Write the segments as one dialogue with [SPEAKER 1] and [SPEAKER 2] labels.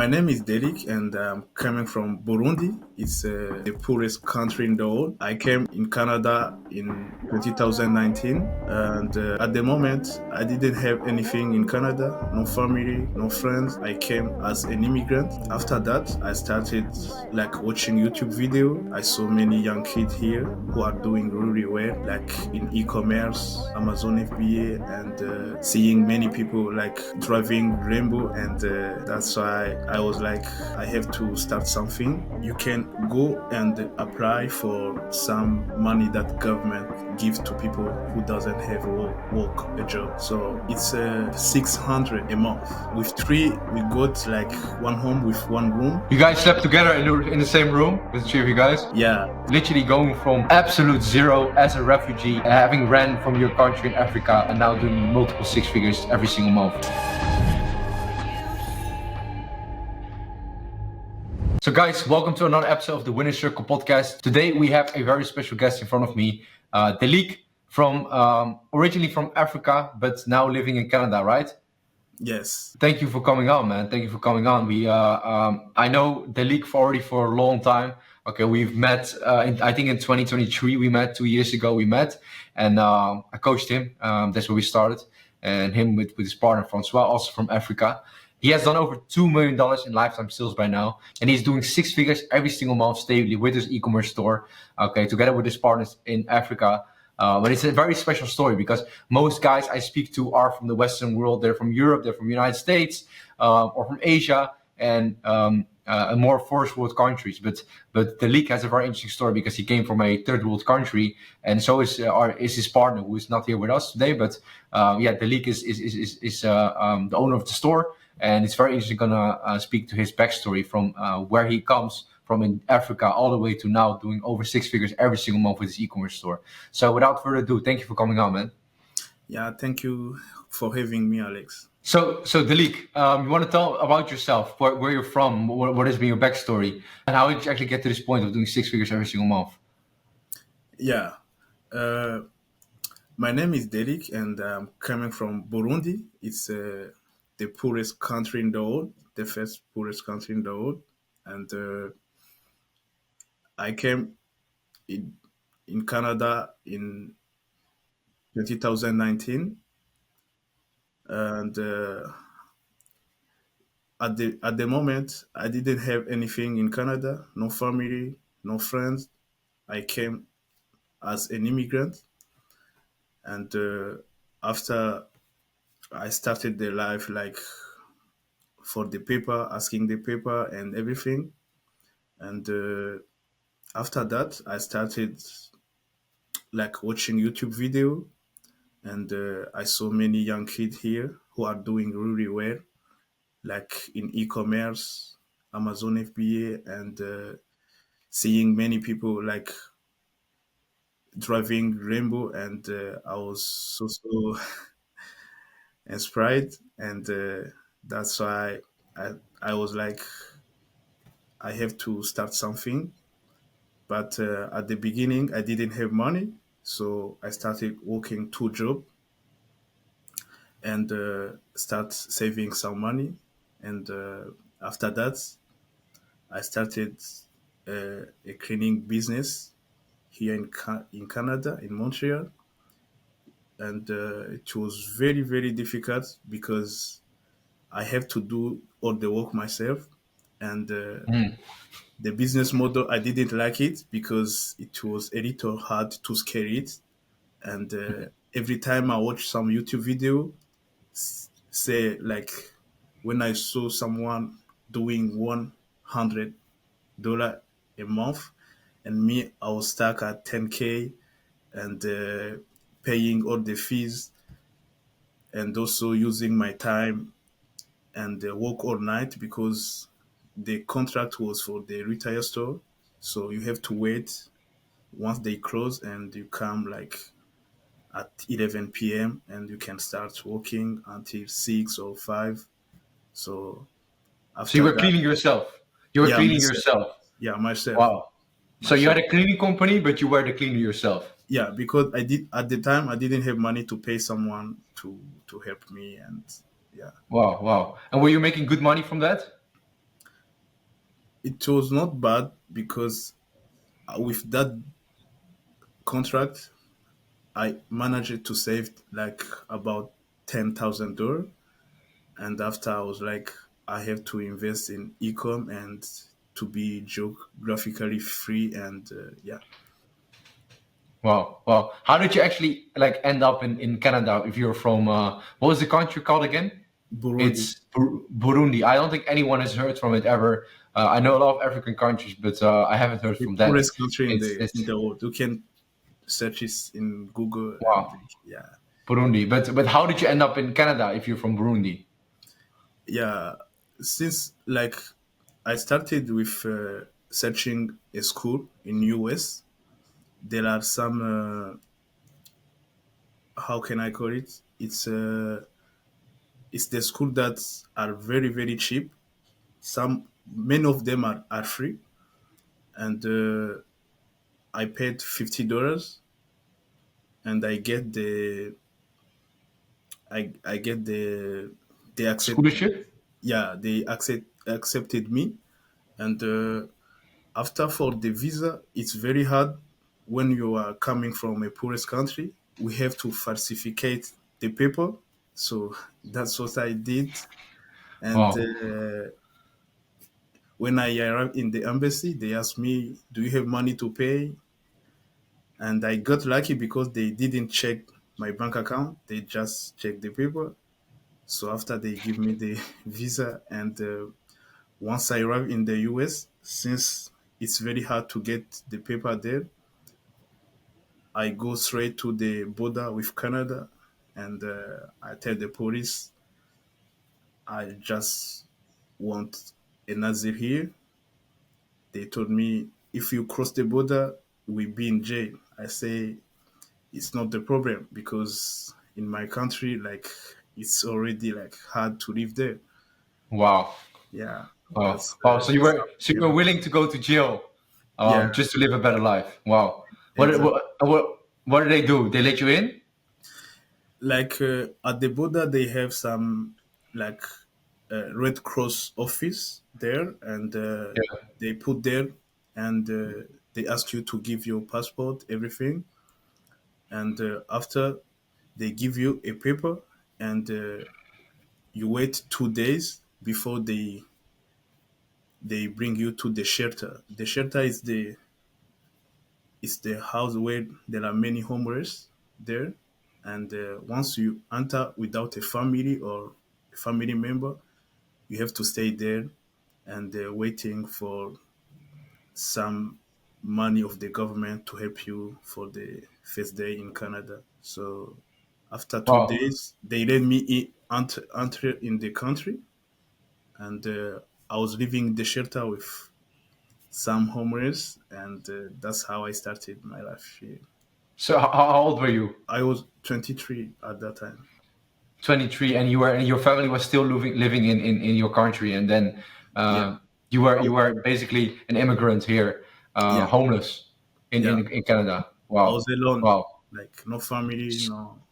[SPEAKER 1] My name is Delik, and I'm coming from Burundi. It's the poorest country in the world. I came in Canada in 2019, and at the moment, I didn't have anything in Canada, no family, no friends. I came as an immigrant. After that, I started like watching YouTube video. I saw many young kids here who are doing really well, like in e-commerce, Amazon FBA, and seeing many people like driving Rainbow, and that's why I was like, I have to start something. You can go and apply for some money that government gives to people who doesn't have work a job. So it's 600 a month. With three, we got like one home with one room.
[SPEAKER 2] You guys slept together in the same room with the three of you guys?
[SPEAKER 1] Yeah.
[SPEAKER 2] Literally going from absolute zero as a refugee, having ran from your country in Africa and now doing multiple six figures every single month. So guys, welcome to another episode of the Winner Circle podcast. Today we have a very special guest in front of me, Delik, from originally from Africa, but now living in Canada, right?
[SPEAKER 1] Yes.
[SPEAKER 2] Thank you for coming on, man. Thank you for coming on. I know Delik already for a long time. Okay, we've met. I think in 2023 we met. 2 years ago we met, and I coached him. That's where we started, and him with his partner Francois, also from Africa. He has done over $2 million in lifetime sales by now, and he's doing six figures every single month stably with his e-commerce store. Okay, together with his partners in Africa. But it's a very special story because most guys I speak to are from the Western world. They're from Europe, they're from the United States, or from Asia, and more first world countries. But Delik has a very interesting story because he came from a third world country, and so is his partner, who is not here with us today. But Delik is the owner of the store, and it's very interesting gonna speak to his backstory from where he comes from in Africa all the way to now doing over six figures every single month with his e-commerce store. So without further ado, thank you for coming on, man.
[SPEAKER 1] Yeah, thank you for having me, Alex.
[SPEAKER 2] So Delik, you want to tell about yourself, where you're from, what has been your backstory, and how did you actually get to this point of doing six figures every single month?
[SPEAKER 1] Yeah. My name is Delik, and I'm coming from Burundi. It's the poorest country in the world, the first poorest country in the world. And I came in Canada in 2019, and at the moment I didn't have anything in Canada, no family, no friends. I came as an immigrant, and after I started the life like for the paper, asking the paper and everything, and after that I started like watching YouTube video, and I saw many young kids here who are doing really well, like in e-commerce, Amazon FBA, and seeing many people like driving Rainbow, and I was so inspired, and that's why I was like, I have to start something. But at the beginning, I didn't have money, so I started working two jobs and start saving some money. And after that, I started a cleaning business here in Canada, in Montreal. And it was very, very difficult because I have to do all the work myself. And the business model, I didn't like it because it was a little hard to scale it. And every time I watch some YouTube video, say like when I saw someone doing $100 a month, and me, I was stuck at 10K, and paying all the fees, and also using my time and work all night because the contract was for the retail store. So you have to wait once they close, and you come like at 11 p.m. and you can start working until 6 or 5. So
[SPEAKER 2] So you
[SPEAKER 1] after
[SPEAKER 2] were
[SPEAKER 1] that,
[SPEAKER 2] cleaning yourself. You were
[SPEAKER 1] yeah,
[SPEAKER 2] cleaning
[SPEAKER 1] myself.
[SPEAKER 2] yourself.
[SPEAKER 1] Yeah, myself.
[SPEAKER 2] Wow. So you had a cleaning company, but you were the cleaner yourself.
[SPEAKER 1] Yeah, because I did at the time I didn't have money to pay someone to help me, and yeah.
[SPEAKER 2] Wow. And were you making good money from that?
[SPEAKER 1] it was not bad because with that contract, I managed to save like about $10,000. And after I was like, I have to invest in Ecom and to be geographically free. And yeah,
[SPEAKER 2] Wow, wow. How did you actually like end up in Canada if you're from what was the country called again?
[SPEAKER 1] Burundi,
[SPEAKER 2] It's Burundi. I don't think anyone has heard from it ever. I know a lot of African countries, but I haven't heard
[SPEAKER 1] the
[SPEAKER 2] from that.
[SPEAKER 1] poorest country in
[SPEAKER 2] It's
[SPEAKER 1] the world. You can search it in Google and
[SPEAKER 2] wow,
[SPEAKER 1] yeah,
[SPEAKER 2] Burundi. But how did you end up in Canada if you're from Burundi?
[SPEAKER 1] yeah. Since like I started with searching a school in US, there are some how can I call it? It's the school that are very very cheap. Some many of them are free, and I paid $50, and I get they accept
[SPEAKER 2] Scholarship?
[SPEAKER 1] yeah they accepted me, and after for the visa it's very hard when you are coming from a poorest country. We have to falsificate the paper, so that's what I did. And
[SPEAKER 2] Wow,
[SPEAKER 1] when I arrived in the embassy, they asked me, "Do you have money to pay?" And I got lucky because they didn't check my bank account; they just checked the paper. So after they give me the visa, and once I arrive in the US, since it's very hard to get the paper there, I go straight to the border with Canada, and I tell the police I just want a Nazir here. They told me if you cross the border, we'll be in jail. I say it's not the problem because in my country, like it's already like hard to live there.
[SPEAKER 2] wow,
[SPEAKER 1] Yeah,
[SPEAKER 2] wow, wow.
[SPEAKER 1] that's how
[SPEAKER 2] So
[SPEAKER 1] it
[SPEAKER 2] you were
[SPEAKER 1] happened.
[SPEAKER 2] willing to go to jail,
[SPEAKER 1] Yeah,
[SPEAKER 2] just to live a better life. Wow.
[SPEAKER 1] exactly.
[SPEAKER 2] What did they do? They let you in?
[SPEAKER 1] Like at the border, they have some like Red Cross office there, and
[SPEAKER 2] Yeah.
[SPEAKER 1] they put there, and they ask you to give your passport, everything, and after they give you a paper, and you wait 2 days before they bring you to the shelter. The shelter is the house where there are many homeless there, and once you enter without a family or a family member, you have to stay there and waiting for some money of the government to help you for the first day in Canada. So after two
[SPEAKER 2] Wow.
[SPEAKER 1] days, they let me enter in the country, and I was living in the shelter with some homeless, and that's how I started my life here.
[SPEAKER 2] So how old were you?
[SPEAKER 1] I was 23 at that time.
[SPEAKER 2] 23, and your family was still living in your country, and then
[SPEAKER 1] Yeah,
[SPEAKER 2] you
[SPEAKER 1] I,
[SPEAKER 2] were basically an immigrant here,
[SPEAKER 1] yeah,
[SPEAKER 2] homeless
[SPEAKER 1] yeah.
[SPEAKER 2] in Canada.
[SPEAKER 1] I was
[SPEAKER 2] Wow,
[SPEAKER 1] alone,
[SPEAKER 2] wow,
[SPEAKER 1] like no family, no.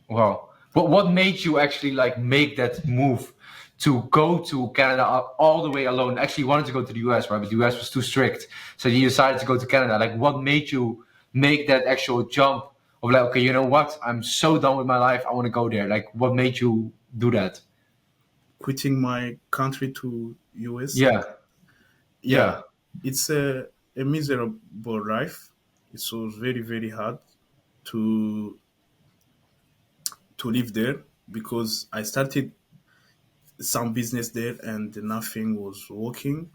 [SPEAKER 2] wow. What made you actually like make that move to go to Canada all the way alone? Actually, you wanted to go to the US, right? But the US was too strict, so you decided to go to Canada. Like, what made you make that actual jump of like, okay, you know what? I'm so done with my life. I want to go there. Like, what made you do that?
[SPEAKER 1] Quitting my country to US.
[SPEAKER 2] Yeah,
[SPEAKER 1] Yeah,
[SPEAKER 2] yeah.
[SPEAKER 1] it's a miserable life. It was very very hard to live there because I started some business there and nothing was working,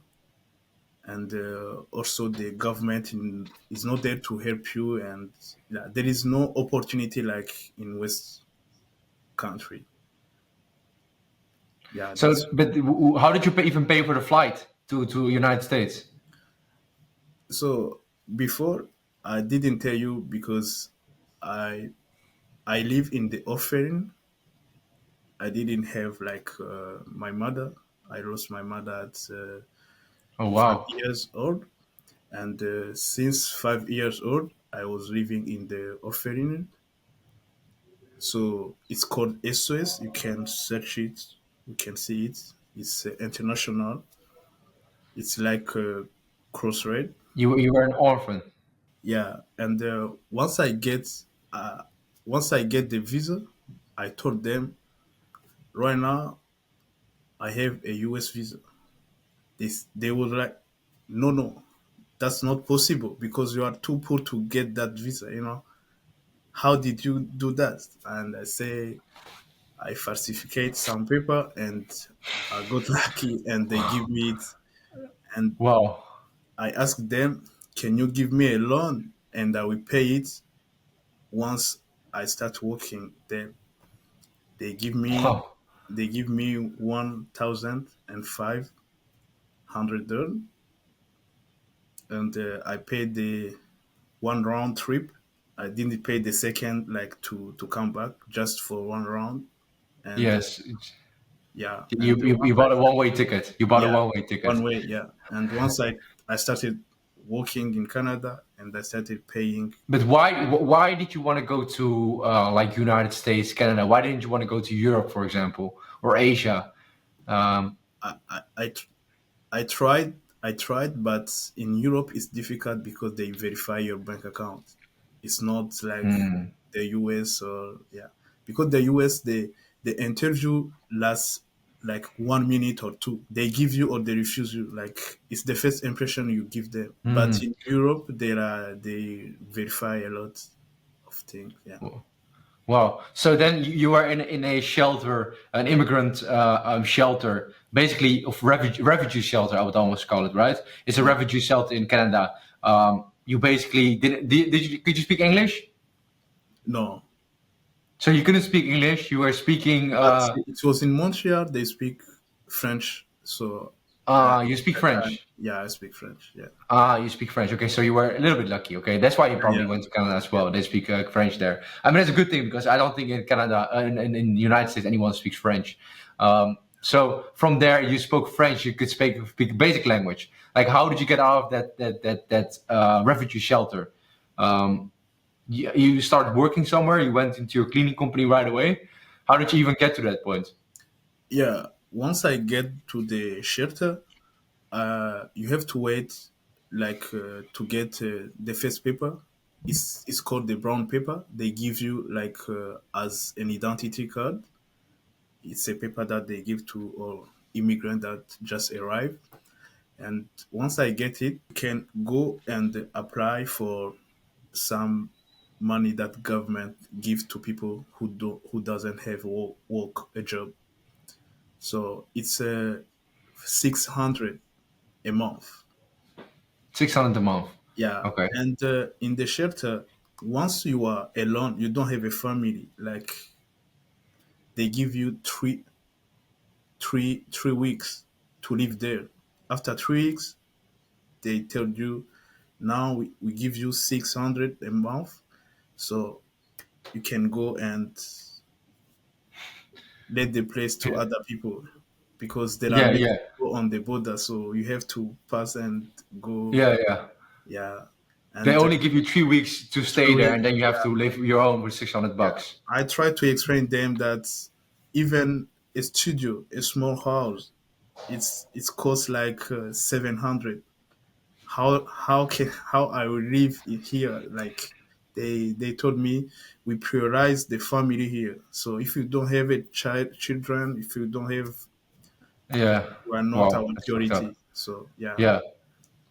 [SPEAKER 1] and also the government is not there to help you, and yeah, there is no opportunity like in West country. Yeah,
[SPEAKER 2] So,
[SPEAKER 1] that's
[SPEAKER 2] but how did you even pay for the flight to United States?
[SPEAKER 1] so. Before I didn't tell you because I I live in the offering. I didn't have like my mother. I lost my mother at
[SPEAKER 2] Oh
[SPEAKER 1] five
[SPEAKER 2] wow.
[SPEAKER 1] years old, and since 5 years old, I was living in the offering. So it's called SOS. You can search it. You can see it. It's international. It's like a crossroad.
[SPEAKER 2] You were an orphan.
[SPEAKER 1] Yeah, and uh, once I get the visa, I told them right now I have a US visa. They were like, no, no, that's not possible because you are too poor to get that visa. How did you do that? And I say I falsificate some paper and I got lucky and they give me it. And
[SPEAKER 2] Wow.
[SPEAKER 1] I asked them, can you give me a loan and I will pay it once I start working? Then they give me
[SPEAKER 2] Wow.
[SPEAKER 1] they give me 1,500 and I paid the one round trip. I didn't pay the second like to come back just for one round. And
[SPEAKER 2] Yes.
[SPEAKER 1] yeah,
[SPEAKER 2] You,
[SPEAKER 1] and
[SPEAKER 2] you,
[SPEAKER 1] once
[SPEAKER 2] you bought a one-way ticket. You bought a
[SPEAKER 1] yeah,
[SPEAKER 2] one-way
[SPEAKER 1] one
[SPEAKER 2] ticket.
[SPEAKER 1] way, yeah. And once I started working in Canada and I started paying.
[SPEAKER 2] But why did you want to go to like United States, Canada? Why didn't you want to go to Europe, for example, or Asia? Um,
[SPEAKER 1] I, I, I, I tried, but in Europe it's difficult because they verify your bank account. It's not like
[SPEAKER 2] hmm,
[SPEAKER 1] the US or yeah, because the US the interview lasts like 1 minute or two. They give you or they refuse you. Like it's the first impression you give them. But
[SPEAKER 2] hmm.
[SPEAKER 1] in Europe, they verify a lot of things. Yeah,
[SPEAKER 2] Wow. So then you are in a shelter, an immigrant shelter, basically of refugee shelter. I would almost call it, right? It's a
[SPEAKER 1] yeah.
[SPEAKER 2] refugee shelter in Canada. You basically did you could you speak English?
[SPEAKER 1] No,
[SPEAKER 2] So you couldn't speak English. You were speaking.
[SPEAKER 1] but it was in Montreal. They speak French, so
[SPEAKER 2] You speak
[SPEAKER 1] that time,
[SPEAKER 2] French.
[SPEAKER 1] yeah, I speak French. Yeah,
[SPEAKER 2] You speak French. Okay, so you were a little bit lucky. Okay, that's why you
[SPEAKER 1] yeah,
[SPEAKER 2] probably went to Canada as
[SPEAKER 1] yeah.
[SPEAKER 2] well. They speak French there. I mean, that's a good thing because I don't think in Canada, in the United States, anyone speaks French. So from there, you spoke French. You could speak basic language. Like, how did you get out of that refugee shelter? Um, you started working somewhere. You went into your cleaning company right away. How did you even get to that point?
[SPEAKER 1] Yeah. Once I get to the shelter, you have to wait like to get the first paper. It's called the brown paper. They give you like as an identity card. It's a paper that they give to all immigrant that just arrived. And once I get it, you can go and apply for some money that government give to people who doesn't have work a job. So it's 600 a month.
[SPEAKER 2] 600 a month.
[SPEAKER 1] Yeah,
[SPEAKER 2] Okay.
[SPEAKER 1] and in the shelter, once you are alone, you don't have a family. Like they give you three weeks to live there. After 3 weeks, they tell you now we give you 600 a month, so you can go and let the place to
[SPEAKER 2] Yeah.
[SPEAKER 1] other people because there are
[SPEAKER 2] Yeah.
[SPEAKER 1] less
[SPEAKER 2] Yeah.
[SPEAKER 1] people on the border, so you have to pass and go.
[SPEAKER 2] Yeah. Yeah.
[SPEAKER 1] Yeah,
[SPEAKER 2] They
[SPEAKER 1] and
[SPEAKER 2] only give you 3 weeks to stay
[SPEAKER 1] 3
[SPEAKER 2] there,
[SPEAKER 1] weeks.
[SPEAKER 2] and then you have to live your own with 600
[SPEAKER 1] Yeah,
[SPEAKER 2] bucks.
[SPEAKER 1] I try to explain them that even a studio, a small house, it's cost like 700. How I will live here? Like they told me we prioritize the family here. So if you don't have a children, if you don't have,
[SPEAKER 2] Yeah.
[SPEAKER 1] you are not our
[SPEAKER 2] Wow, that's fucked
[SPEAKER 1] priority.
[SPEAKER 2] up.
[SPEAKER 1] So yeah,
[SPEAKER 2] Yeah.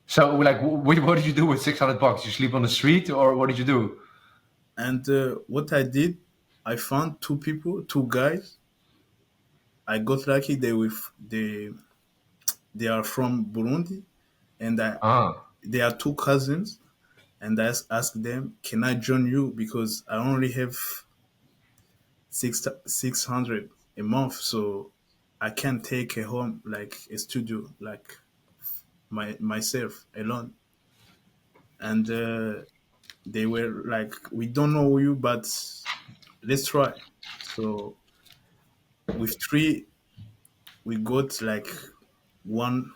[SPEAKER 2] So, like, what did you do with 600 bucks? You sleep on the street, or what did you do?
[SPEAKER 1] and what I did, I found two people, two guys. I got lucky. They are from Burundi, and
[SPEAKER 2] Ah,
[SPEAKER 1] they are two cousins. And I asked them, "Can I join you? Because I only have 600 a month, so I can't take a home like a studio like myself alone." And they were like, "We don't know you, but let's try." So with three, we got like one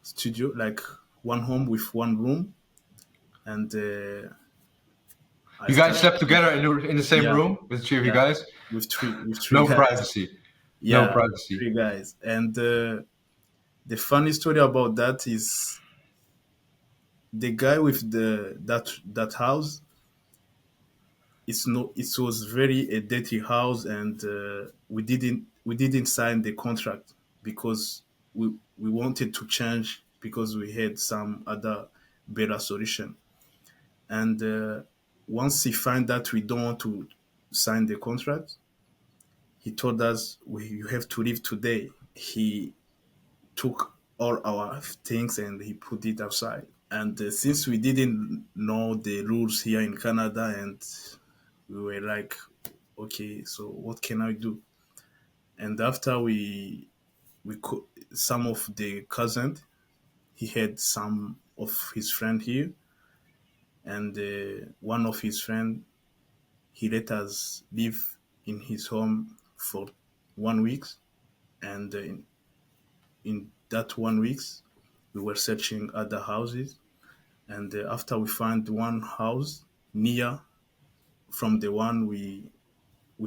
[SPEAKER 1] studio, like one home with one room, and I
[SPEAKER 2] you guys
[SPEAKER 1] started.
[SPEAKER 2] slept together in the same
[SPEAKER 1] Yeah,
[SPEAKER 2] room with the three of you
[SPEAKER 1] yeah,
[SPEAKER 2] guys?
[SPEAKER 1] with three
[SPEAKER 2] No
[SPEAKER 1] guys.
[SPEAKER 2] privacy. No
[SPEAKER 1] Yeah,
[SPEAKER 2] privacy.
[SPEAKER 1] three guys, and The funny story about that is the guy with that house. It's no, it was very a dirty house, and we didn't sign the contract because we wanted to change because we had some other better solution. And once he find that we don't want to sign the contract, he told us you have to leave today. He took all our things and he put it outside. And since we didn't know the rules here in Canada, and we were like, okay, so what can I do? And after some of the cousins, he had some of his friend here, and one of his friend, he let us live in his home for 1 week, and in that 1 weeks, we were searching other houses, and after we found one house near from the one we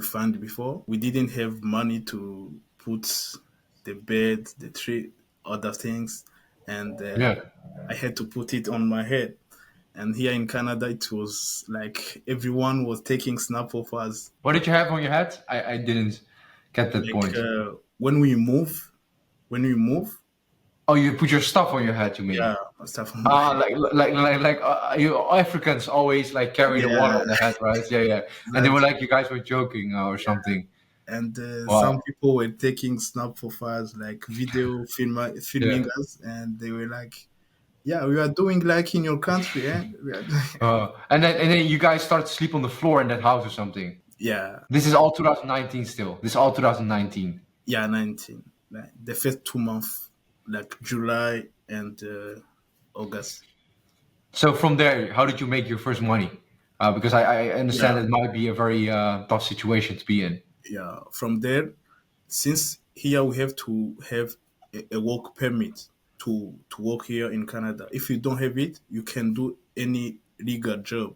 [SPEAKER 1] found before, we didn't have money to put the bed, the tree, other things, and
[SPEAKER 2] Yeah.
[SPEAKER 1] I had to put it on my head. And here in Canada, it was like everyone was taking snap of us.
[SPEAKER 2] What did you have on your head? I didn't get that
[SPEAKER 1] Like
[SPEAKER 2] point.
[SPEAKER 1] when we move,
[SPEAKER 2] Oh, you put your stuff on your head, you mean?
[SPEAKER 1] yeah, stuff on my head.
[SPEAKER 2] You Africans always like carry the water
[SPEAKER 1] Yeah,
[SPEAKER 2] on the head, right? Yeah, yeah. And they were
[SPEAKER 1] exactly.
[SPEAKER 2] like, you guys were joking or something.
[SPEAKER 1] And some
[SPEAKER 2] Wow.
[SPEAKER 1] people were taking snap of us, like filming
[SPEAKER 2] Yeah.
[SPEAKER 1] us, and they were like, "Yeah, we are doing like in your country, eh?" We are
[SPEAKER 2] And then you guys start to sleep on the floor in that house or something.
[SPEAKER 1] yeah,
[SPEAKER 2] This is all 2019 still. This is all 2019.
[SPEAKER 1] yeah, 19. Like the first 2 months, like July and August.
[SPEAKER 2] So from there, how did you make your first money? Because I
[SPEAKER 1] Yeah,
[SPEAKER 2] understand it might be a very tough situation to be in.
[SPEAKER 1] yeah. From there, since here we have to have a work permit to work here in Canada. If you don't have it, you can do any legal job.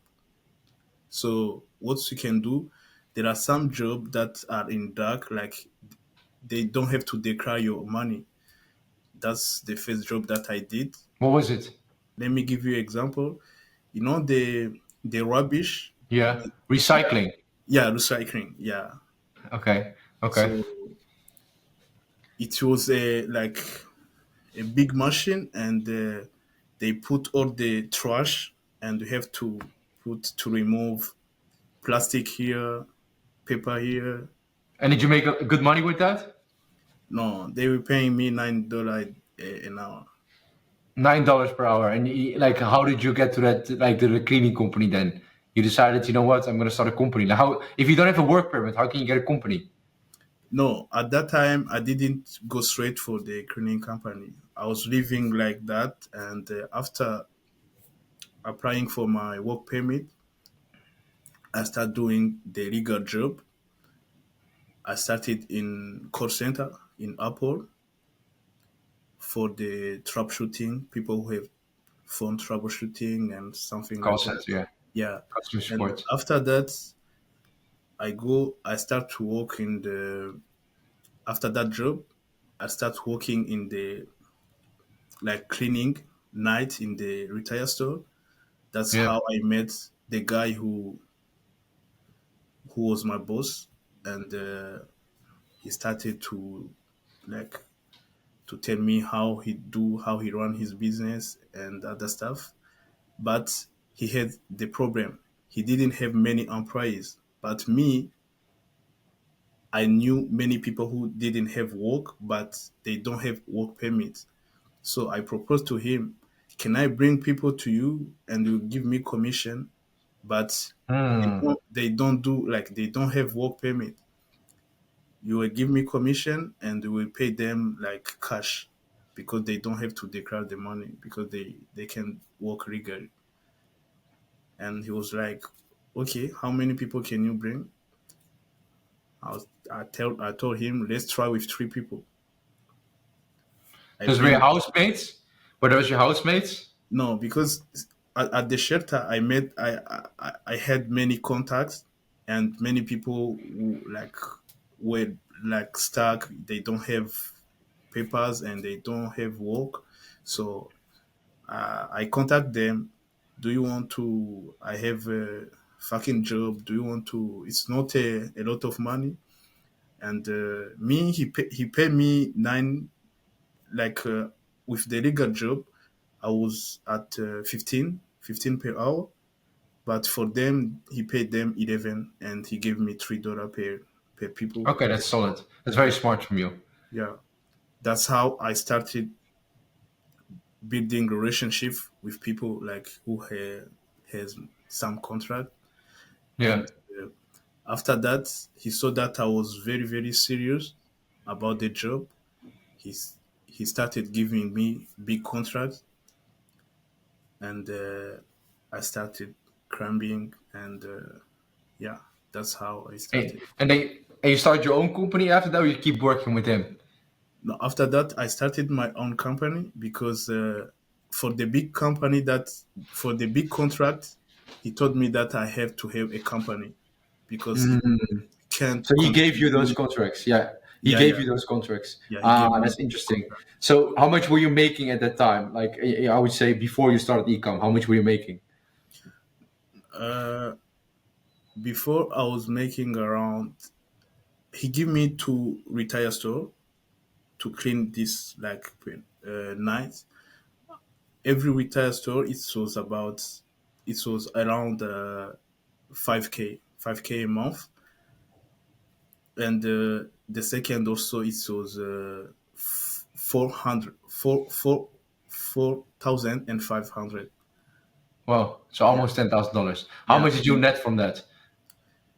[SPEAKER 1] So what you can do, there are some jobs that are in dark, like they don't have to declare your money. That's the first job that I did.
[SPEAKER 2] What was it?
[SPEAKER 1] Let me give you an example. You know the rubbish.
[SPEAKER 2] Yeah,
[SPEAKER 1] Yeah,
[SPEAKER 2] recycling.
[SPEAKER 1] yeah, recycling. Yeah.
[SPEAKER 2] Okay, okay.
[SPEAKER 1] So it was a like a big machine, and they put all the trash, and you have to remove plastic here, paper here.
[SPEAKER 2] And did you make good money with that?
[SPEAKER 1] No, they were paying me $9 an hour.
[SPEAKER 2] $9 per hour. And like, how did you get to that, like, to the cleaning company then? You decided, you know what, I'm gonna start a company. Now, how if you don't have a work permit, how can you get a company?
[SPEAKER 1] No, at that time I didn't go straight for the cleaning company. I was living like that, and after applying for my work permit, I started doing the legal job. I started in call center in Apple for the troubleshooting, people who have phone troubleshooting and something
[SPEAKER 2] Call
[SPEAKER 1] like that.
[SPEAKER 2] center, yeah,
[SPEAKER 1] Yeah.
[SPEAKER 2] customer
[SPEAKER 1] And
[SPEAKER 2] support.
[SPEAKER 1] after that, I start to work in the, after that job, I start working in the, like cleaning night in the retail store. That's
[SPEAKER 2] Yeah.
[SPEAKER 1] how I met the guy who was my boss. And he started to like to tell me how he run his business and other stuff. But he had the problem. He didn't have many employees. But me, I knew many people who didn't have work, but they don't have work permits. So I proposed to him, can I bring people to you and you give me commission? But
[SPEAKER 2] Hmm.
[SPEAKER 1] they don't do, like they don't have work permit. You will give me commission and you will pay them like cash because they don't have to declare the money because they can work legally. And he was like, okay, how many people can you bring? I told him, let's try with 3 people. I
[SPEAKER 2] Those were your
[SPEAKER 1] bring
[SPEAKER 2] housemates? Were those your housemates?
[SPEAKER 1] No, because at the shelter I had many contacts, and many people who like were like stuck. They don't have papers and they don't have work. So I contact them. Do you want to? I have a fucking job. Do you want to? It's not a lot of money. And me, he paid me nine, like with the legal job. I was at 15 per hour. But for them, he paid them 11, and he gave me $3 per people.
[SPEAKER 2] Okay, that's solid. That's very smart from you.
[SPEAKER 1] Yeah, that's how I started building relationship with people like who has some contract.
[SPEAKER 2] Yeah.
[SPEAKER 1] And after that, he saw that I was very very serious about the job. He's he started giving me big contracts, and I started cramming, and yeah, that's how I
[SPEAKER 2] Hey,
[SPEAKER 1] started.
[SPEAKER 2] and you start your own company after that, or you keep working with him?
[SPEAKER 1] No, after that, I started my own company because for the big company that for the big contract, he told me that I have to have a company because he
[SPEAKER 2] Mm.
[SPEAKER 1] can't
[SPEAKER 2] So he gave you those
[SPEAKER 1] continue.
[SPEAKER 2] contracts. Yeah, he
[SPEAKER 1] Yeah,
[SPEAKER 2] gave
[SPEAKER 1] yeah,
[SPEAKER 2] you those contracts.
[SPEAKER 1] yeah. He
[SPEAKER 2] Ah,
[SPEAKER 1] gave me
[SPEAKER 2] that's
[SPEAKER 1] the
[SPEAKER 2] interesting.
[SPEAKER 1] contract.
[SPEAKER 2] So how much were you making at that time? Like I would say before you started Ecom, how much were you making?
[SPEAKER 1] Uh, Before I was making around. He gave me to retire store to clean this like night. Every retire store it was around 5k a month, and the second also it was 400 4,500.
[SPEAKER 2] Well, so
[SPEAKER 1] Yeah,
[SPEAKER 2] almost $10,000. How
[SPEAKER 1] yeah.
[SPEAKER 2] much did you net from that?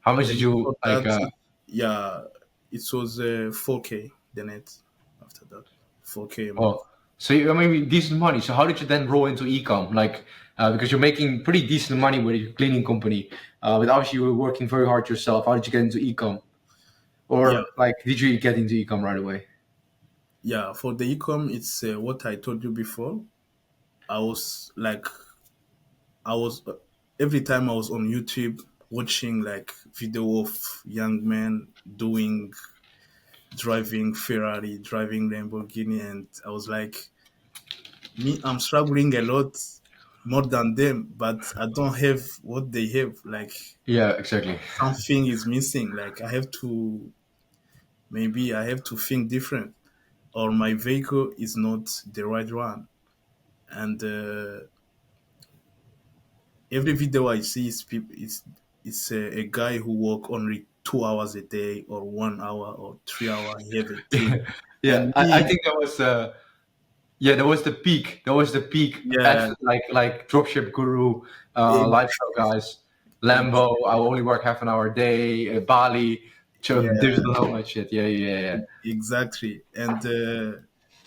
[SPEAKER 2] How much
[SPEAKER 1] The
[SPEAKER 2] did
[SPEAKER 1] net
[SPEAKER 2] you
[SPEAKER 1] for
[SPEAKER 2] like?
[SPEAKER 1] that, yeah, it was 4k the net after that, 4k a month.
[SPEAKER 2] Well, so I mean, decent money. So how did you then roll into ecom? Like, because you're making pretty decent money with your cleaning company, but obviously you were working very hard yourself. How did you get into ecom?
[SPEAKER 1] Yeah,
[SPEAKER 2] Or like, did you get into ecom right away?
[SPEAKER 1] yeah. For the ecom, it's what I told you before. I was like, I was every time I was on YouTube watching like video of young men doing driving Ferrari, driving Lamborghini, and I was like, me, I'm struggling a lot more than them, but I don't have what they have. Like
[SPEAKER 2] Yeah, exactly.
[SPEAKER 1] something is missing. Like maybe I have to think different, or my vehicle is not the right one. And every video I see is people, it's a guy who work only 2 hours a day, or 1 hour, or 3 hours. He have a team,
[SPEAKER 2] Yeah,
[SPEAKER 1] and
[SPEAKER 2] I
[SPEAKER 1] me,
[SPEAKER 2] think that was yeah, that was the peak. That was the peak
[SPEAKER 1] yeah,
[SPEAKER 2] at like dropship guru,
[SPEAKER 1] ex-
[SPEAKER 2] lifestyle guys,
[SPEAKER 1] ex-
[SPEAKER 2] Lambo. I only work half an hour a day. Bali,
[SPEAKER 1] yeah,
[SPEAKER 2] digital nomad shit. Yeah, yeah, yeah.
[SPEAKER 1] exactly. And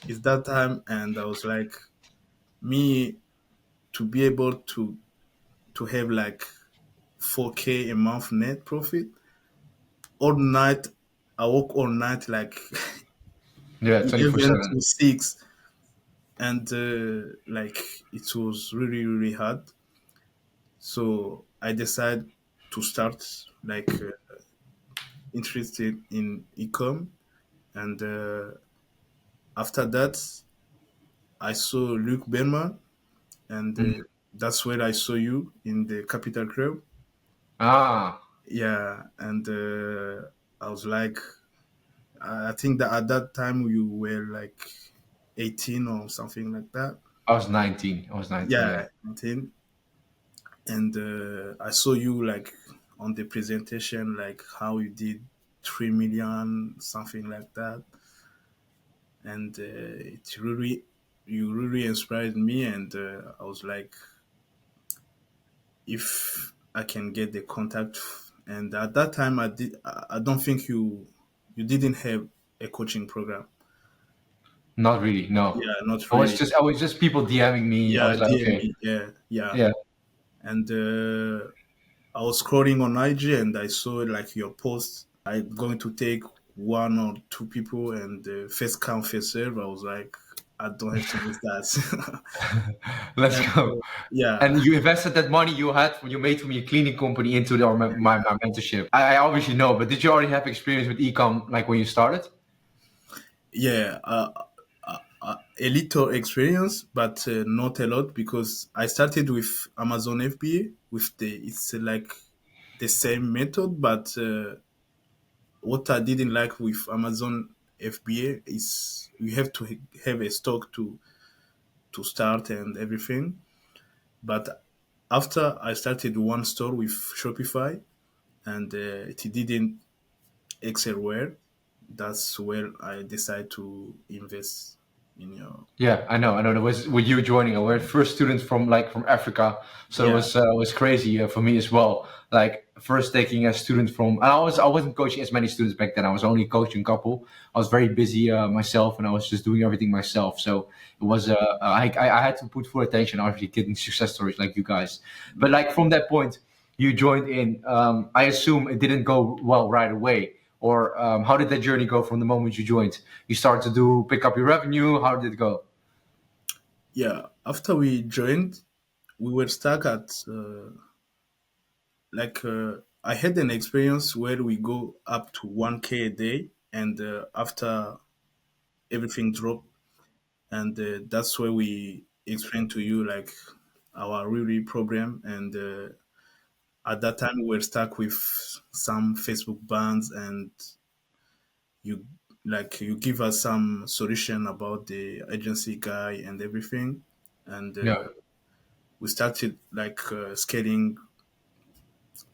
[SPEAKER 1] it's that time, and I was like, me to be able to have like 4k a month net profit all night. I work all night like
[SPEAKER 2] Yeah,
[SPEAKER 1] 11
[SPEAKER 2] 24/7.
[SPEAKER 1] to 6, and like it was really really hard. So I decided to start like interested in ecom, and after that I saw Luke Berman, and
[SPEAKER 2] Mhm.
[SPEAKER 1] that's where I saw you in the Capital Club.
[SPEAKER 2] Ah,
[SPEAKER 1] Yeah, and I was like, I think that at that time you were like 18 or something like that.
[SPEAKER 2] I was 19. I was 19. Yeah.
[SPEAKER 1] Yeah, 18. And I saw you like on the presentation, like how you did 3 million, something like that, and it really, you really inspired me, and I was like, if I can get the contact, and at that time I don't think you didn't have a coaching program.
[SPEAKER 2] Not really. No.
[SPEAKER 1] Yeah, not really.
[SPEAKER 2] I was just people DMing me. I
[SPEAKER 1] Yeah,
[SPEAKER 2] was like, okay,
[SPEAKER 1] DME. Yeah, yeah.
[SPEAKER 2] yeah.
[SPEAKER 1] And I was scrolling on IG and I saw like your post. I'm going to take one or two people, and first come first serve. I was like, I don't have to miss that.
[SPEAKER 2] Let's
[SPEAKER 1] And
[SPEAKER 2] go.
[SPEAKER 1] yeah,
[SPEAKER 2] And you invested that money you made from your cleaning company into my mentorship. I obviously know, but did you already have experience with ecom like when you started?
[SPEAKER 1] yeah. A little experience, but not a lot because I started with Amazon FBA with the it's like the same method, but what I didn't like with Amazon FBA is you have to have a stock to start and everything. But after I started one store with Shopify and it didn't excel well, that's where I decided to invest in your
[SPEAKER 2] Yeah, I know. I know. That was with you joining. We were first students from Africa, so
[SPEAKER 1] yeah.
[SPEAKER 2] it was crazy for me as well. Like first taking a student from, and I wasn't coaching as many students back then. I was only coaching a couple. I was very busy myself, and I was just doing everything myself. So it was I had to put full attention on actually getting success stories like you guys. But like from that point, you joined in. I assume it didn't go well right away. Or how did that journey go from the moment you joined? You started to do pick up your revenue. How did it go?
[SPEAKER 1] Yeah, after we joined, we were stuck at I had an experience where we go up to 1K a day, and after everything dropped, and that's where we explained to you like our really problem. And at that time, we were stuck with some Facebook bans, and you you give us some solution about the agency guy and everything, and
[SPEAKER 2] Yeah,
[SPEAKER 1] we started scaling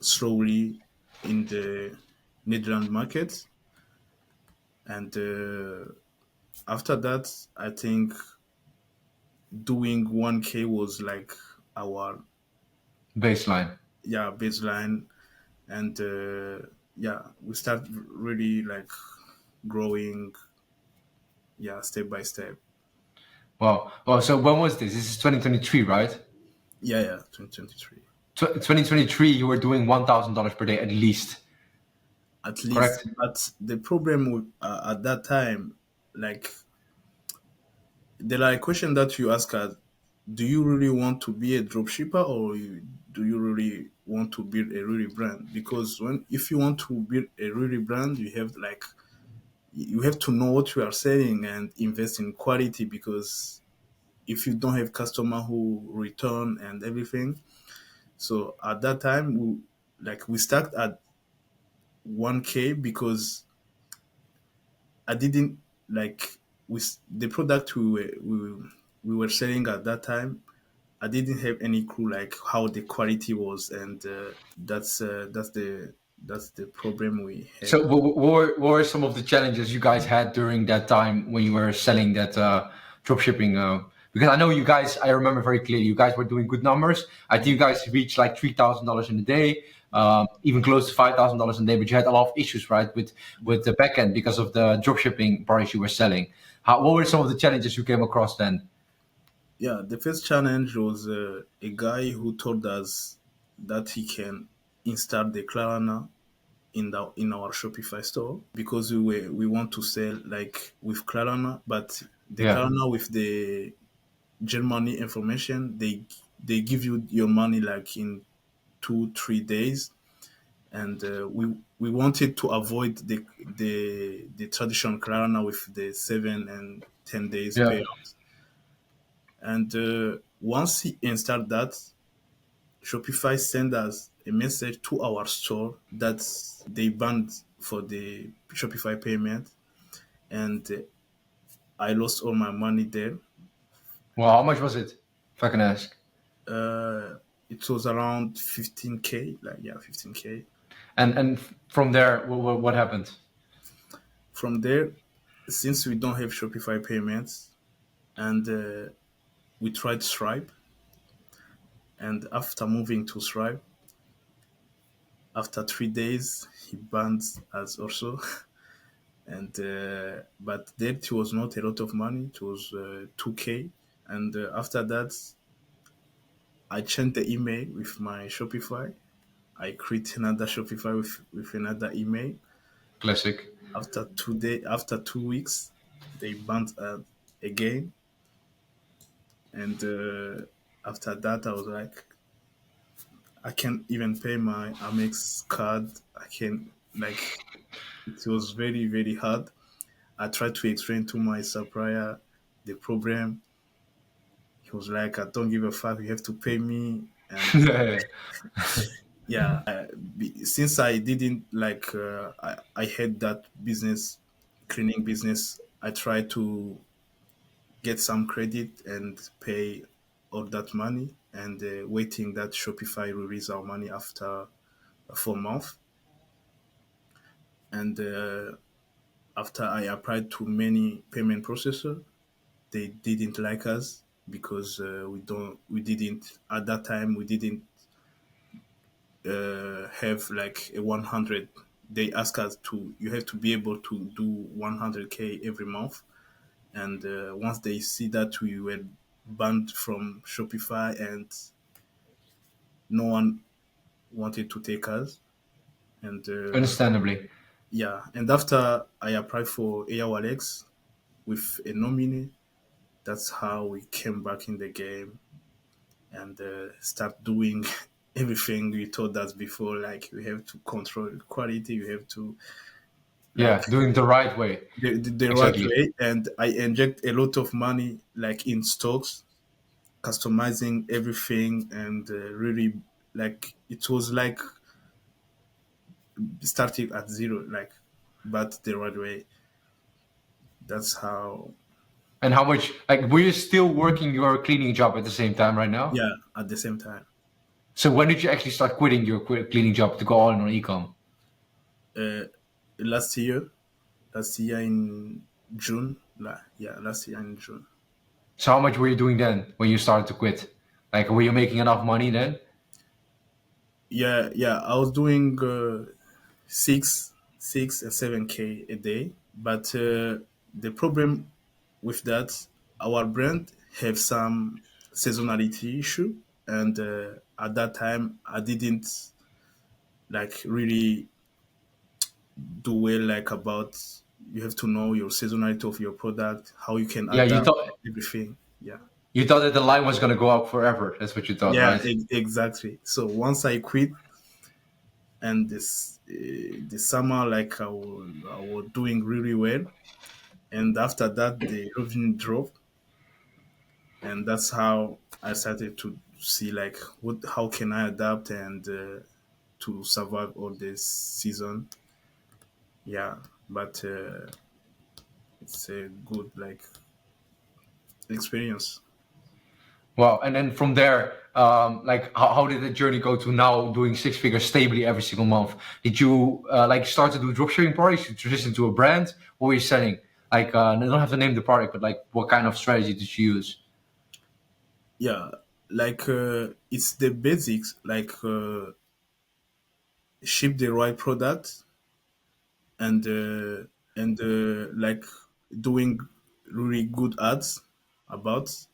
[SPEAKER 1] slowly in the Netherlands market. And after that, I think doing 1K was like our
[SPEAKER 2] baseline.
[SPEAKER 1] baseline. And we start really like growing step by step.
[SPEAKER 2] Wow. Well, so when was this? This is 2023, right?
[SPEAKER 1] 2023
[SPEAKER 2] 2023, you were doing $1,000 per day at least,
[SPEAKER 1] at least.
[SPEAKER 2] correct?
[SPEAKER 1] But the problem with, at that time, like the like question that you ask us, do you really want to be a dropshipper, or do you really want to build a really brand? Because when if you want to build a really brand, you have to know what you are selling and invest in quality. Because if you don't have customer who return and everything, so at that time we start at 1K because I didn't like with the product we were selling at that time. I didn't have any clue like how the quality was, and that's the problem we
[SPEAKER 2] So
[SPEAKER 1] had.
[SPEAKER 2] what were some of the challenges you guys had during that time when you were selling that drop shipping? Because I know you guys, I remember very clearly, you guys were doing good numbers. I think you guys reached like $3,000 in a day, even close to $5,000 a day. But you had a lot of issues, right, with the backend because of the drop shipping price you were selling. What were some of the challenges you came across then?
[SPEAKER 1] Yeah, the first challenge was a guy who told us that he can install the Klarna in our Shopify store because we want to sell like with Klarna, but the
[SPEAKER 2] Yeah.
[SPEAKER 1] Klarna with the Germany information, they give you your money like in 2 3 days. And we wanted to avoid the traditional Klarna with the 7 and 10 days
[SPEAKER 2] Yeah.
[SPEAKER 1] payout. And once he installed that, Shopify sent us a message to our store that they banned for the Shopify payment, and I lost all my money there.
[SPEAKER 2] Well, how much was it, if I can ask?
[SPEAKER 1] Uh, it was around 15K, 15K.
[SPEAKER 2] And from there, what happened?
[SPEAKER 1] From there, since we don't have Shopify payments, and we tried Stripe, and after moving to Stripe, after 3 days, he banned us also. And but that was not a lot of money. It was 2K. And after that, I changed the email with my Shopify. I create another Shopify with another email.
[SPEAKER 2] Classic.
[SPEAKER 1] After 2 weeks, they banned again. And after that, I was like, I can't even pay my Amex card. I can like it was very hard. I tried to explain to my supplier the problem. He was like, I don't give a fuck. You have to pay me. And
[SPEAKER 2] Yeah.
[SPEAKER 1] yeah, since I didn't like, I had that business, cleaning business. I tried to get some credit and pay all that money, and waiting that Shopify release our money after 4 months. And after I applied to many payment processors, they didn't like us because we didn't at that time we didn't have like a 100. They ask us to you have to be able to do 100K every month, and once they see that we were banned from Shopify and no one wanted to take us, and
[SPEAKER 2] Understandably.
[SPEAKER 1] yeah, and after I applied for AOLX with a nominee, that's how we came back in the game and start doing everything we told us before. Like we have to control quality, we have to like
[SPEAKER 2] Yeah, doing the right way.
[SPEAKER 1] the right
[SPEAKER 2] Exactly.
[SPEAKER 1] way. And I inject a lot of money like in stocks, customizing everything, and really like it was like starting at zero, like but the right way. That's how.
[SPEAKER 2] And how much, like, were you still working your cleaning job at the same time right now?
[SPEAKER 1] Yeah, at the same time.
[SPEAKER 2] So when did you actually start quitting your cleaning job to go on ecom?
[SPEAKER 1] Uh, last year, in June. Yeah, last year in June.
[SPEAKER 2] So how much were you doing then when you started to quit? Like, were you making enough money then?
[SPEAKER 1] Yeah, yeah. I was doing 6 or 7K a day, but the problem with that, our brand have some seasonality issue, and at that time I didn't like really do well like about you have to know your seasonality of your product, how you can
[SPEAKER 2] Yeah,
[SPEAKER 1] adapt everything. Yeah.
[SPEAKER 2] you thought that the line was gonna go up forever. That's what you thought,
[SPEAKER 1] Yeah,
[SPEAKER 2] right?
[SPEAKER 1] exactly. So once I quit, and this summer, like I was doing really well, and after that the revenue dropped, and that's how I started to see like what how can I adapt and to survive all this season. Yeah, but it's a good like experience.
[SPEAKER 2] Well, and then from there, like, how did the journey go to now doing six figures stably every single month? Did you like start to do dropshipping products? Did you transition to a brand? What were you selling? Like, I don't have to name the product, but like, what kind of strategy did you use?
[SPEAKER 1] Yeah, like it's the basics, like ship the right product, and like doing really good ads about,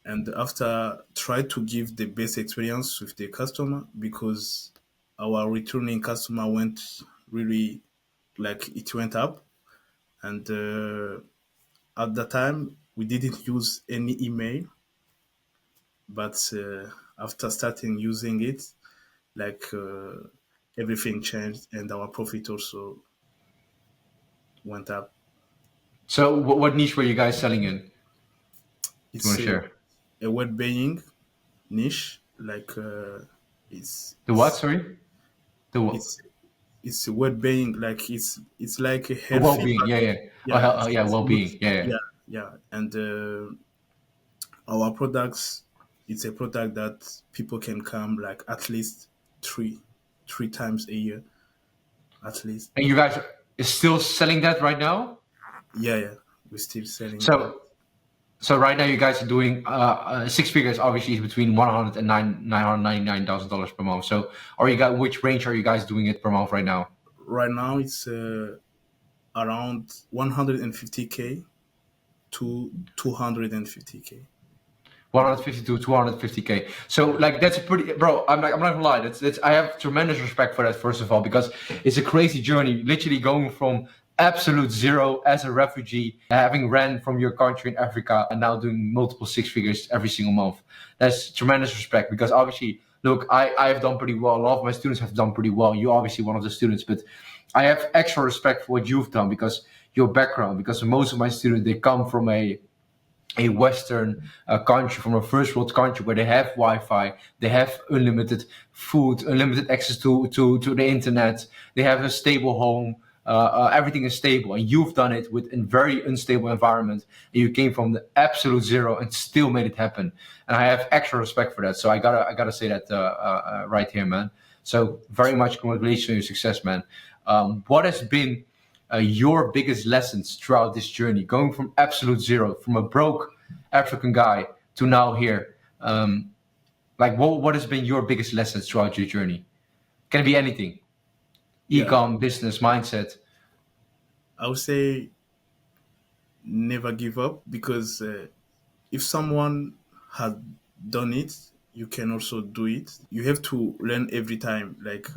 [SPEAKER 1] and after try to give the best experience with the customer, because our returning customer went really like it went up, and at the time we didn't use any email, but after starting using it, like everything changed and our profit also went up.
[SPEAKER 2] So, what niche were you guys selling in? Do you
[SPEAKER 1] It's
[SPEAKER 2] want to share
[SPEAKER 1] a web being niche, like
[SPEAKER 2] the what? Sorry, the what?
[SPEAKER 1] it's it's a web being, like it's like a healthy,
[SPEAKER 2] Well-being. Yeah, yeah. Oh,
[SPEAKER 1] yeah,
[SPEAKER 2] yeah,
[SPEAKER 1] it's not,
[SPEAKER 2] well-being. Yeah, yeah.
[SPEAKER 1] yeah, yeah, and our products, it's a product that people can come like at least three three times a year at least.
[SPEAKER 2] And you guys are still selling that right now?
[SPEAKER 1] Yeah, yeah, we're still selling that.
[SPEAKER 2] So, so right now you guys are doing six figures. Obviously, is between 100 and $999,000 per month. So, are you guys? Which range are you guys doing it per month right now?
[SPEAKER 1] Right now it's around 150K to 250K.
[SPEAKER 2] 150 to 250K. So like that's a pretty, bro. I'm not gonna lie. That's I have tremendous respect for that. First of all, because it's a crazy journey. Literally going from absolute zero as a refugee, having ran from your country in Africa, and now doing multiple six figures every single month. That's tremendous respect. Because obviously, look, I have done pretty well. A lot of my students have done pretty well. You're obviously one of the students, but I have extra respect for what you've done because your background. Because most of my students they come from a a Western country, from a first world country where they have Wi-Fi, they have unlimited food, unlimited access to the internet, they have a stable home, everything is stable, and you've done it with a very unstable environment. And you came from the absolute zero and still made it happen. And I have extra respect for that. So I gotta say that right here, man. So very much congratulations on your success, man. What has been your biggest lessons throughout this journey, going from absolute zero, from a broke African guy to now here? Like, what has been your biggest lessons throughout your journey? Can be anything:
[SPEAKER 1] Yeah,
[SPEAKER 2] ecom, business, mindset.
[SPEAKER 1] I would say never give up, because if someone has done it, you can also do it. You have to learn every time. Like,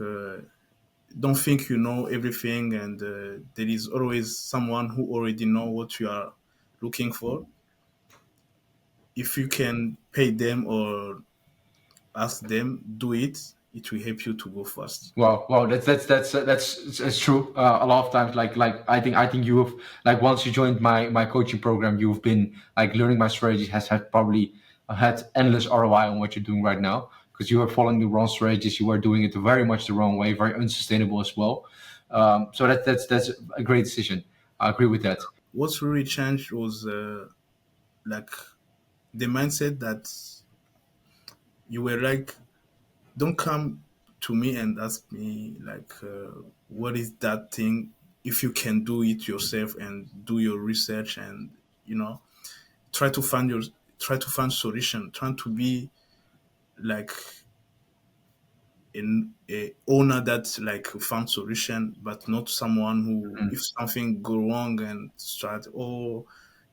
[SPEAKER 1] don't think you know everything, and there is always someone who already know what you are looking for. If you can pay them or ask them, do it. It will help you to go fast.
[SPEAKER 2] Wow, that's true. A lot of times, like I think you have, like, once you joined my coaching program, you've been like learning my strategies, has had probably had endless ROI on what you're doing right now, because you were following the wrong strategies, you were doing it very much the wrong way, very unsustainable as well. So that's a great decision. I agree with that.
[SPEAKER 1] What's really changed was like the mindset that you were like, don't come to me and ask me like, what is that thing? If you can do it yourself and do your research, and you know, try to find your try to find solution. Try to be like a owner that's like found solution, but not someone who, if something go wrong and start, oh,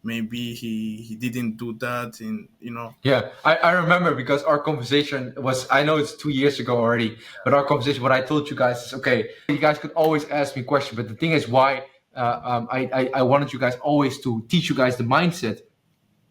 [SPEAKER 1] maybe he didn't do that, and you know.
[SPEAKER 2] Yeah, I remember, because our conversation was, I know it's 2 years ago already, but our conversation, what I told you guys is, okay, you guys could always ask me questions, but the thing is why I wanted you guys always to teach you guys the mindset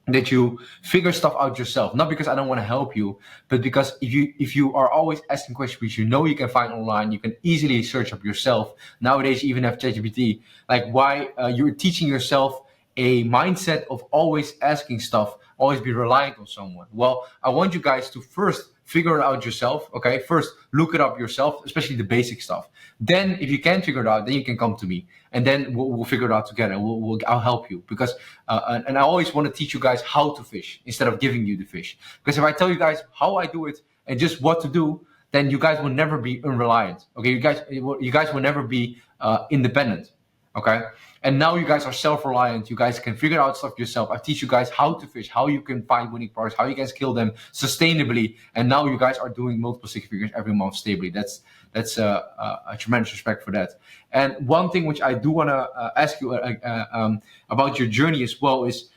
[SPEAKER 2] that you figure stuff out yourself, not because I don't want to help you, but because if you are always asking questions which you know you can find online, you can easily search up yourself. Nowadays you even have ChatGPT. Like, why you're teaching yourself a mindset of always asking stuff, always be reliant on someone? Well, I want you guys to first figure it out yourself. Okay, first look it up yourself, especially the basic stuff. Then if you can't figure it out, then you can come to me, and then we'll figure it out together. I'll help you, because and I always want to teach you guys how to fish instead of giving you the fish. Because if I tell you guys how I do it and just what to do, then you guys will never be unreliant. Okay, you guys will never be independent. Okay, and now you guys are self-reliant. You guys can figure out stuff yourself. I teach you guys how to fish, how you can find winning products, how you can scale them sustainably, and now you guys are doing multiple six figures every month stably. That's a tremendous respect for that. And one thing which I do want to ask you about your journey as well is,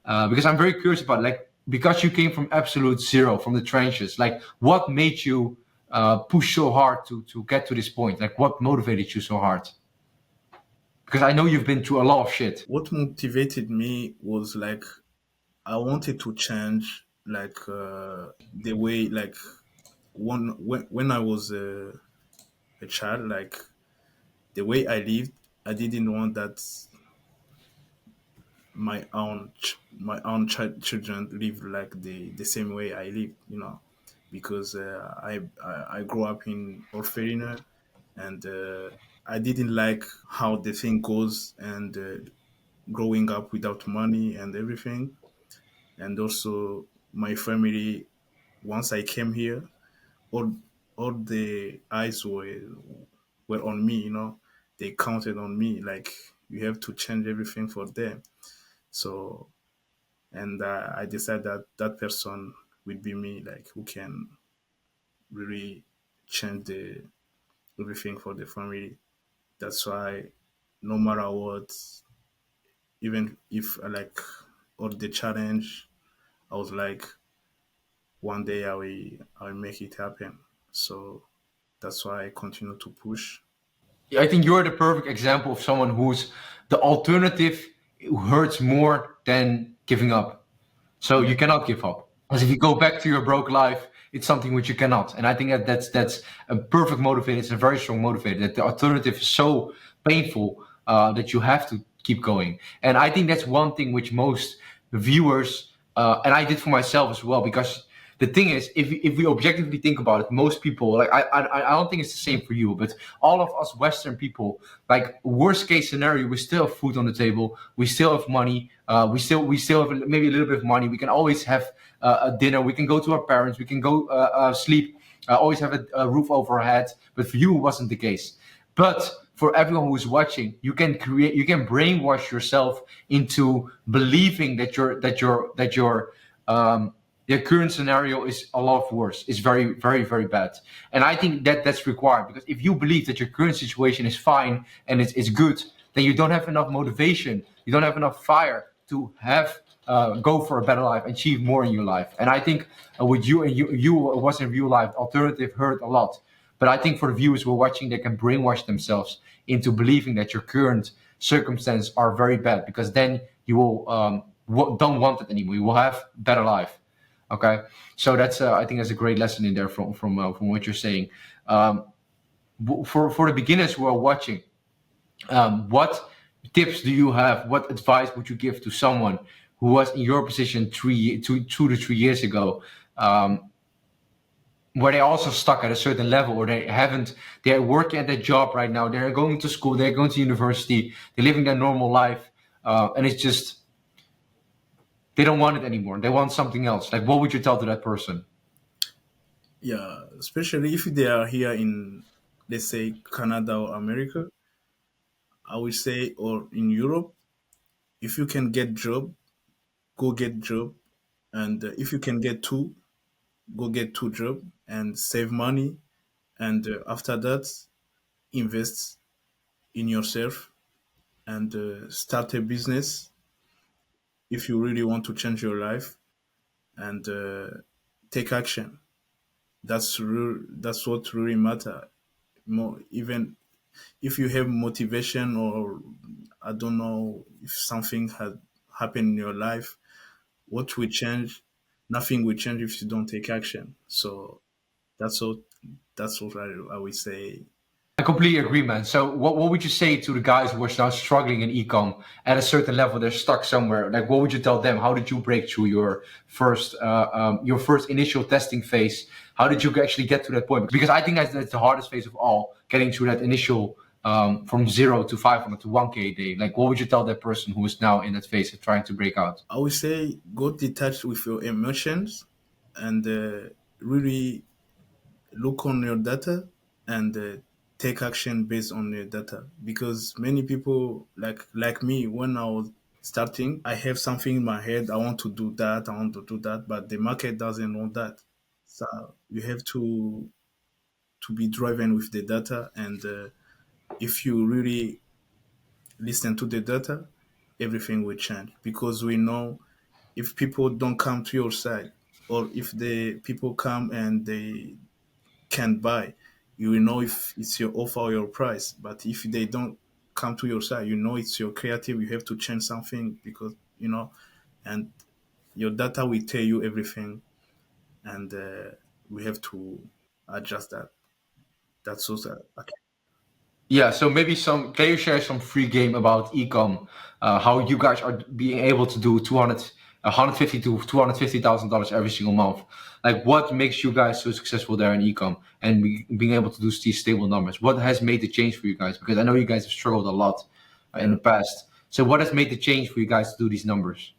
[SPEAKER 2] because I'm very curious about, like, because you came from absolute zero, from the trenches, like, what made you push so hard to get to this point? Like, what motivated you so hard? Because I know you've been through a lot of shit.
[SPEAKER 1] What motivated me was like, I wanted to change like the way, like, when I was a child, like the way I lived, I didn't want that children live like the same way I live, you know, because I grew up in orphanage, and I didn't like how the thing goes, and growing up without money and everything, and also my family. Once I came here, all all the eyes were on me, you know. They counted on me, like, you have to change everything for them. So, and I decided that that person would be me, like, who can really change the everything for the family. That's why, no matter what, even if I like all the challenge, I was like, one day I will make it happen. So that's why I continue to push.
[SPEAKER 2] I think you're the perfect example of someone who's the alternative hurts more than giving up. So
[SPEAKER 1] Yeah.
[SPEAKER 2] you cannot give up. Because if you go back to your broke life, it's something which you cannot. And I think that's a perfect motivator. It's a very strong motivator. That the alternative is so painful that you have to keep going. And I think that's one thing which most viewers, and I did for myself as well. Because the thing is, if we objectively think about it, most people, like I don't think it's the same for you, but all of us Western people, like worst case scenario, we still have food on the table, we still have money, we still have maybe a little bit of money. We can always have a dinner. We can go to our parents. We can go sleep. Always have a roof over our head. But for you, it wasn't the case. But for everyone who's watching, you can brainwash yourself into believing your current scenario is a lot worse. It's very, very, very bad. And I think that that's required, because if you believe that your current situation is fine and it's good, then you don't have enough motivation. You don't have enough fire to have go for a better life, achieve more in your life. And I think with you was in real life, alternative hurt a lot. But I think for the viewers who are watching, they can brainwash themselves into believing that your current circumstances are very bad, because then you will don't want it anymore. You will have better life. Okay, so that's I think that's a great lesson in there from what you're saying. Um, for the beginners who are watching, what tips do you have? What advice would you give to someone who was in your position 2 to 3 years ago? Where they also stuck at a certain level, or they're working at their job right now, they're going to school, they're going to university, they're living their normal life, and it's just they don't want it anymore, they want something else. Like, what would you tell to that person?
[SPEAKER 1] Yeah, especially if they are here in, let's say, Canada or America, I would say, or in Europe, if you can get job, go get job, and if you can get two, go get two job and save money, and after that, invest in yourself and start a business if you really want to change your life and take action. That's what really matter. More even if you have motivation, or I don't know if something had happened in your life, what will change? Nothing will change if you don't take action. So that's what I would say.
[SPEAKER 2] I completely agree, man. So what would you say to the guys who are now struggling in ecom at a certain level? They're stuck somewhere. Like, what would you tell them? How did you break through your first initial testing phase? How did you actually get to that point? Because I think that's the hardest phase of all, getting through that initial from 0 to 500 to 1K a day. Like, what would you tell that person who is now in that phase of trying to break out?
[SPEAKER 1] I would say go detached with your emotions and really look on your data and take action based on your data, because many people like me, when I was starting, I have something in my head, I want to do that, I want to do that, but the market doesn't want that. So you have to be driven with the data, and if you really listen to the data, everything will change, because we know if people don't come to your side, or if the people come and they can buy, you will know if it's your offer or your price. But if they don't come to your side, you know it's your creative. You have to change something, because and your data will tell you everything, and we have to adjust that. That's also okay.
[SPEAKER 2] Yeah, so maybe can you share some free game about ecom? How you guys are being able to do 150 to $250,000 every single month? Like, what makes you guys so successful there in ecom and being able to do these stable numbers? What has made the change for you guys? Because I know you guys have struggled a lot in
[SPEAKER 1] Yeah,
[SPEAKER 2] the past. So what has made the change for you guys to do these numbers?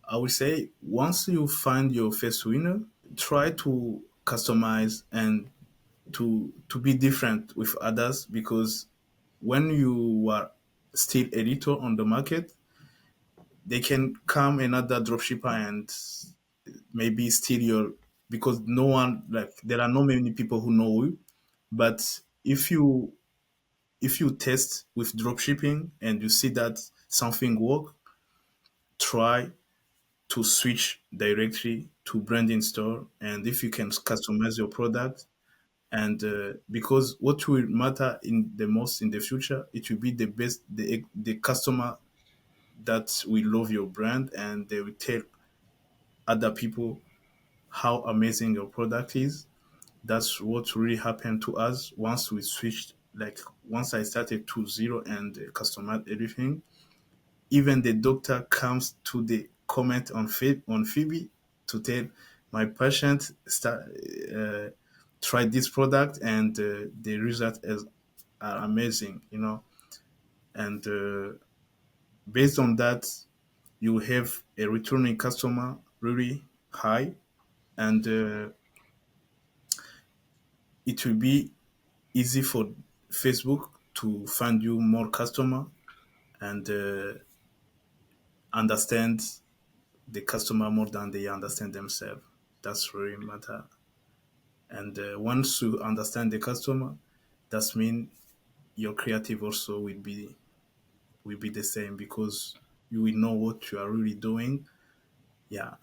[SPEAKER 1] I would say once you find your first winner, try to customize and to be different with others, because when you are still a little on the market, they can come another dropshipper and maybe steal your, because no one, like, there are not many people who know you. But if you test with dropshipping and you see that something work, try to switch directly to branding store, and if you can customize your product, and because what will matter in the most in the future, it will be the best, the customer that will love your brand, and they will tell other people how amazing your product is. That's what really happened to us once we switched. Like, once I started 2.0 and customized everything, even the doctor comes to the comment on Phoebe to tell my patient uh, try this product and the results are amazing, and based on that, you have a returning customer really high, and it will be easy for Facebook to find you more customer and understand the customer more than they understand themselves. That's really matter. And once you understand the customer, that means your creative also will be the same because you will know what you are really doing. Yeah,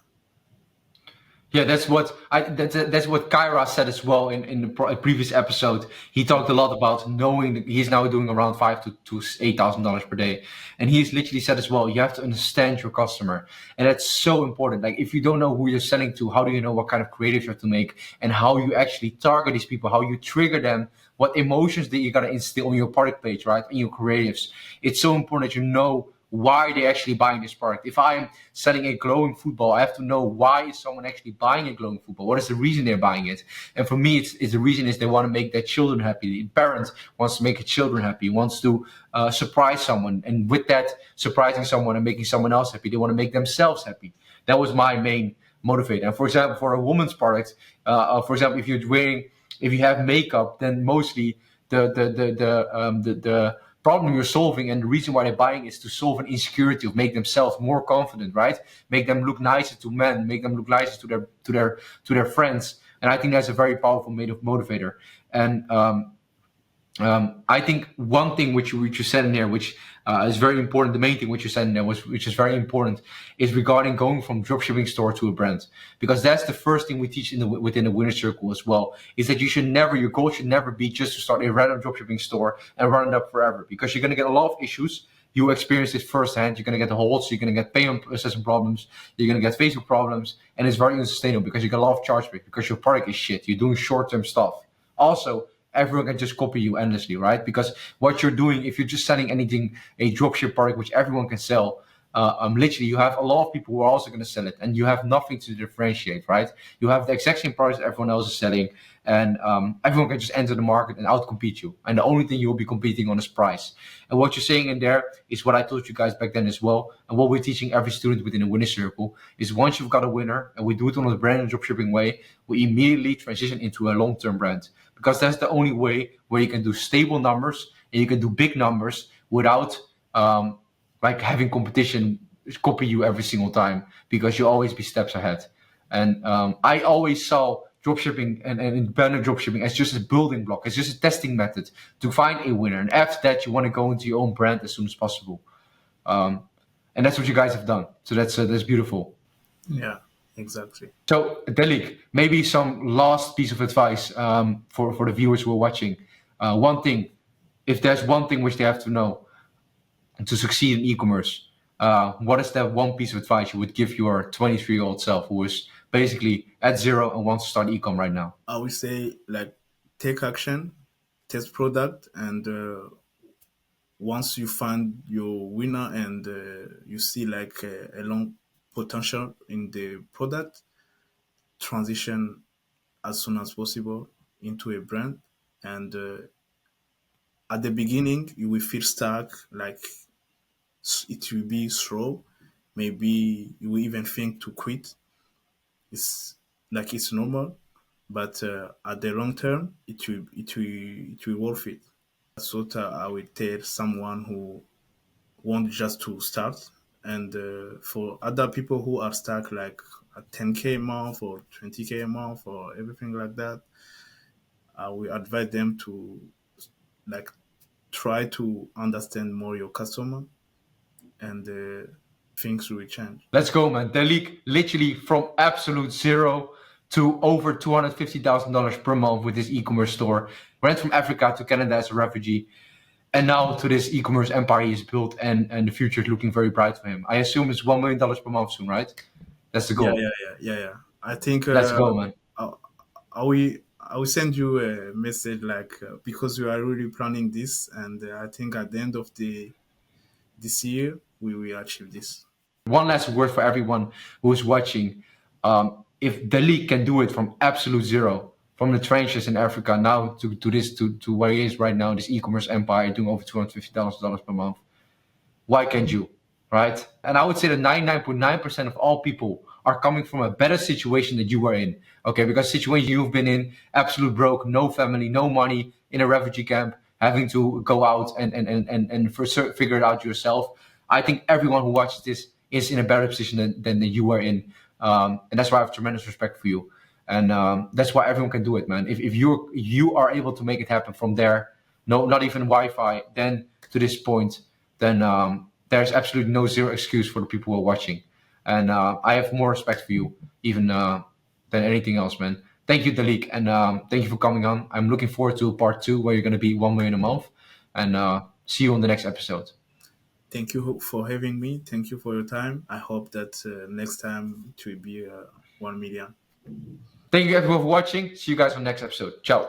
[SPEAKER 2] Yeah, that's what Kyra said as well in the previous episode. He talked a lot about knowing that he's now doing around to $8,000 per day, and he's literally said as well, you have to understand your customer, and that's so important. Like if you don't know who you're selling to, how do you know what kind of creative you have to make, and how you actually target these people, how you trigger them, what emotions that you gotta instill on your product page, right, in your creatives. It's so important that you know why they're actually buying this product. If I'm selling a glowing football, I have to know why is someone actually buying a glowing football. What is the reason they're buying it? And for me, it's the reason is they want to make their children happy. The parent wants to make their children happy, wants to surprise someone, and with that, surprising someone and making someone else happy, they want to make themselves happy. That was my main motivator. And for example, for a woman's product, for example, if you have makeup, then mostly the problem you're solving and the reason why they're buying is to solve an insecurity of make themselves more confident, right? Make them look nicer to men, make them look nicer to their friends. And I think that's a very powerful motivator. And I think one thing which you said in there, which is very important, the main thing which you said in there, which is very important, is regarding going from dropshipping store to a brand, because that's the first thing we teach within the winner circle as well. Is that your goal should never be just to start a random dropshipping store and run it up forever, because you're going to get a lot of issues. You experience it firsthand. You're going to get the holds. You're going to get payment processing problems. You're going to get Facebook problems, and it's very unsustainable because you get a lot of chargeback because your product is shit. You're doing short-term stuff. Also, everyone can just copy you endlessly, right? Because what you're doing, if you're just selling anything, a dropship product which everyone can sell, literally you have a lot of people who are also going to sell it, and you have nothing to differentiate, right? You have the exact same price everyone else is selling, and everyone can just enter the market and outcompete you. And the only thing you will be competing on is price. And what you're saying in there is what I told you guys back then as well, and what we're teaching every student within the winner circle is once you've got a winner, and we do it on a brand and dropshipping way, we immediately transition into a long-term brand, because that's the only way where you can do stable numbers and you can do big numbers without like having competition copy you every single time, because you always be steps ahead. And I always saw dropshipping and banner dropshipping as just a building block. It's just a testing method to find a winner. And after that, you want to go into your own brand as soon as possible. And that's what you guys have done. So that's beautiful.
[SPEAKER 1] yeah, exactly.
[SPEAKER 2] So, Delik, maybe some last piece of advice for the viewers who are watching. One thing, if there's one thing which they have to know to succeed in e-commerce, what is that one piece of advice you would give your 23-year-old self who is basically at zero and wants to start e-com right now?
[SPEAKER 1] I would say like take action, test product, and once you find your winner and you see like a long potential in the product, transition as soon as possible into a brand. And at the beginning, you will feel stuck, like it will be slow. Maybe you will even think to quit. It's like it's normal, but at the long term, it will worth it. That's what I would tell someone who want just to start. And for other people who are stuck like at 10K a month or 20K a month or everything like that, I will advise them to like try to understand more your customer, and things will change.
[SPEAKER 2] Let's go, man. Delik literally from absolute zero to over $250,000 per month with his e-commerce store. Went from Africa to Canada as a refugee, and now to this e-commerce empire he's built, and the future is looking very bright for him. I assume it's $1 million per month soon, right? That's the
[SPEAKER 1] Yeah,
[SPEAKER 2] goal.
[SPEAKER 1] yeah, yeah, yeah, yeah. I think
[SPEAKER 2] Let's go, man.
[SPEAKER 1] I will send you a message like because we are really planning this, and I think at the end of the this year we will achieve this.
[SPEAKER 2] One last word for everyone who's watching. If the league can do it from absolute zero, from the trenches in Africa now to where he is right now, this e-commerce empire doing over $250,000 per month, why can't you? Right? And I would say that 99.9% of all people are coming from a better situation that you were in. Okay, because situation you've been in, absolute broke, no family, no money, in a refugee camp, having to go out and figure it out yourself. I think everyone who watches this is in a better position than you were in. And that's why I have tremendous respect for you. And that's why everyone can do it, man. If you are able to make it happen from there, no, not even Wi-Fi, then to this point, then there's absolutely no zero excuse for the people who are watching. And I have more respect for you even than anything else, man. Thank you, Dalik, and thank you for coming on. I'm looking forward to part 2 where you're going to be 1 million a month. And see you on the next episode.
[SPEAKER 1] Thank you for having me. Thank you for your time. I hope that next time it will be 1 million.
[SPEAKER 2] Thank you everyone for watching. See you guys on the next episode. Ciao.